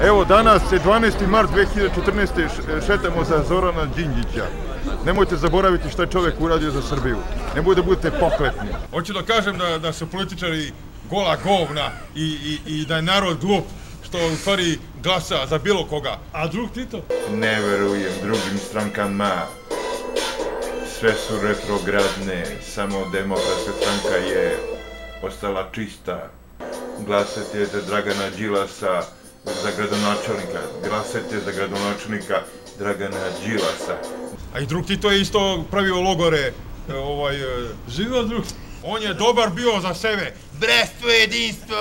Evo, danas je 12. mart 2014. Šetamo za Zorana Đinđića. Nemojte zaboraviti šta je čovjek uradio za Srbiju. Nemojte da budete pohlepni. Hoću da kažem da su političari gola govna i da je narod glup što u stvari glasa za bilo koga. A drug Tito? Ne verujem drugim strankama. Sve su retrogradne, samo Demokratska stranka je ostala čista. Glasajte za Dragana Đilasa, za gradonačelnika. Glasajte za gradonačelnika Dragana Đilasa. A i drug Tito je isto pravio logore. Živio drug. On je dobar bio za sebe. Bratstvo jedinstvo,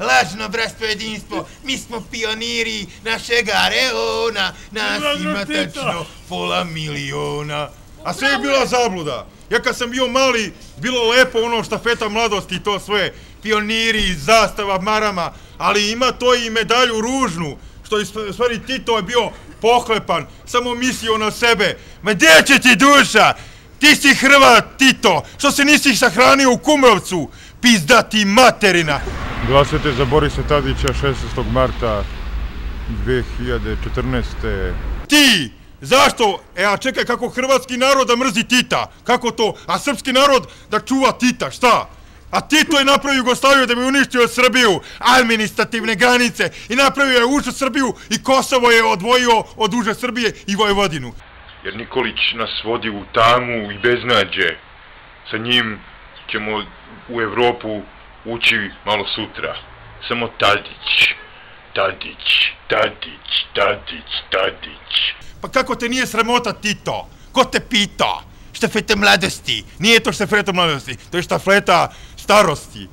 lažno bratstvo jedinstvo, mi smo pioniri našega reona, nas ima tačno pola miliona. A sve je bila zabluda. Ja kad sam bio mali, bilo lepo ono štafeta mladosti i to sve. Pioniri, zastava, marama, ali ima to i medalju ružnu, što je u stvari Tito je bio pohlepan, samo mislio na sebe. Ma gdje će ti duša? Ti si Hrvat, Tito, što se nisi sahranio u Kumrovcu, pizdati materina. Glasajte za Borisa Tadića 16. marta 2014. Ti! Zašto? A čekaj, kako hrvatski narod da mrzi Tita? Kako to? A srpski narod da čuva Tita, šta? A Tito je napravio Jugoslaviju da bi uništio Srbiju, administrativne granice, i napravio je užu Srbiju i Kosovo je odvojio od uže Srbije i Vojvodinu. Jer Nikolić nas vodi u tamu i beznađe. Sa njim ćemo u Evropu ući malo sutra. Samo Tadić, Tadić, Tadić, Tadić, Tadić. Pa kako te nije sramota, Tito? Ko te pita? Štafeta mladosti. Nije to štafeta mladosti, to je štafeta starosti.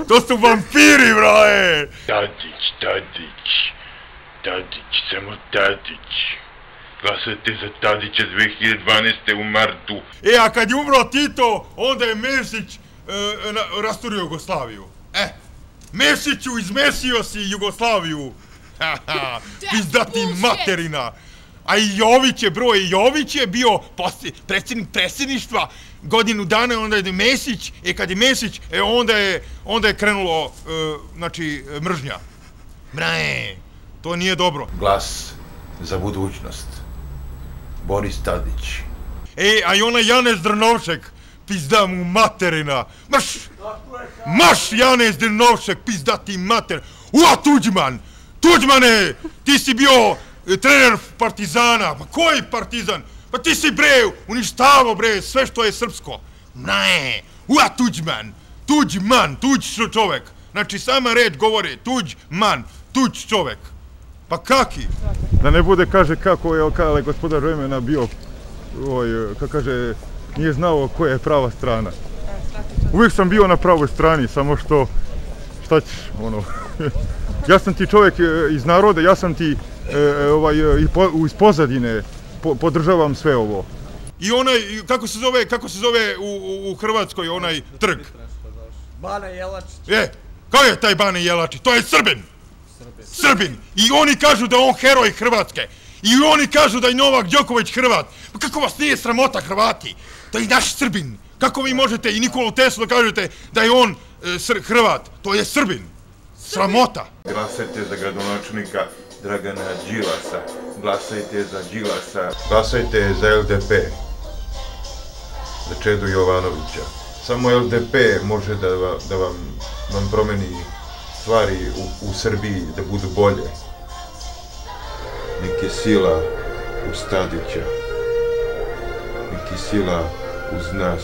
To su vampiri, broje! Tadić, Tadić, Tadić, samo Tadić. Glasajte za Tadića 2012. u martu. A kad je umro Tito, onda je Mesić rasturio Jugoslaviju. Mesiću, izmesio si Jugoslaviju. Pizdati materina. A i Jović je, i Jović je bio predsjednik predsjedništva godinu dana, onda je Mesić, kad je Mesić, onda je krenulo, znači, mržnja. Braje, to nije dobro. Glas za budućnost. Boris Tadić. A i onaj Janez Drnovšek, pizda mu materina. Maš Janez Drnovšek, pizdati mater. Ua, Tuđman! Tuđmane, ti si bio trener Partizana. Pa koji Partizan? Pa ti si, bre, uništavo, bre, sve što je srpsko. Ne, ua, Tuđman, Tuđman, tuđ čovek. Znači, sama reč govori, Tuđman, tuđ čovek. Pa kaki? Da ne bude, kaže, kako je gospodar vremena bio, kako kaže, nije znao koja je prava strana. Uvijek sam bio na pravoj strani, samo što, šta ćeš, ja sam ti čovjek iz naroda, ja sam ti iz pozadine podržavam sve ovo. I onaj, kako se zove u Hrvatskoj onaj trg? Bane Jelačić. Kao je taj Bane Jelačić? To je Srbin! Srbin! I oni kažu da je on heroj Hrvatske. I oni kažu da je Novak Đoković Hrvat. Pa kako vas nije sramota, Hrvati? To je naš Srbin. Kako vi možete i Nikolu Teslu da kažete da je on Hrvat? To je Srbin. Sramota! Glasajte za gradonačelnika Dragana Đilasa. Glasajte za Đilasa. Glasajte za LDP. Za Čedu Jovanovića. Samo LDP može da vam promeni stvari u Srbiji da budu bolje. Nek je sila uz Tadića. Nek je sila uz nas.